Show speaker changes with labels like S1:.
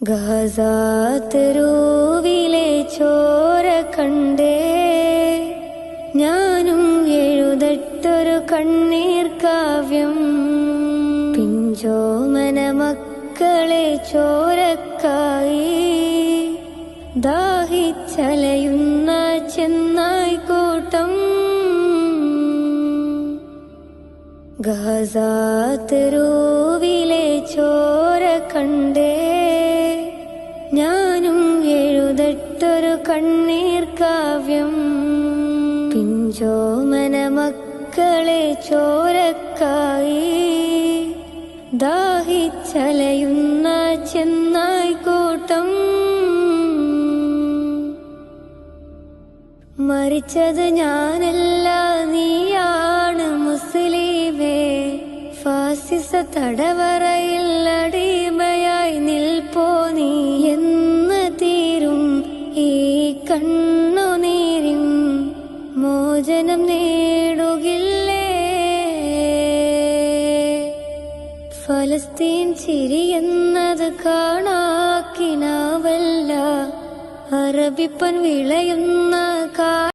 S1: ഗസാതെരുവിലെ ചോര കണ്ടേ ഞാനും എഴുതട്ടൊരു കണ്ണീർ കാവ്യം. പിഞ്ചോമന മക്കളെ ചോരക്കായി ദാഹിച്ചലയുന്ന ചെന്നായ്ക്കൂട്ടം. ഗസാതെരുവിലെ ചോര കണ്ടേ ഞാനും എഴുതട്ടൊരു കണ്ണീർ കാവ്യം. പിഞ്ചോമന മക്കളെ ചോരക്കായി ദാഹിച്ചലയുന്ന ചെന്നായ്ക്കൂട്ടം. മരിച്ചത് ഞാനല്ല, നീയാണ് മുസ്ലിമേ. ഫാസിസ തടവറയിൽ അടിമയായി നിൽപ്പോ നീ. എന്ന് തീരും ഈ കണ്ണുനീരിൻ മോചനം നേടുകില്ലേ? ഫലസ്തീൻ ചിരിയെന്നത് കാണാക്കിനാവല്ല, അറബിപ്പൻ വിളയുന്ന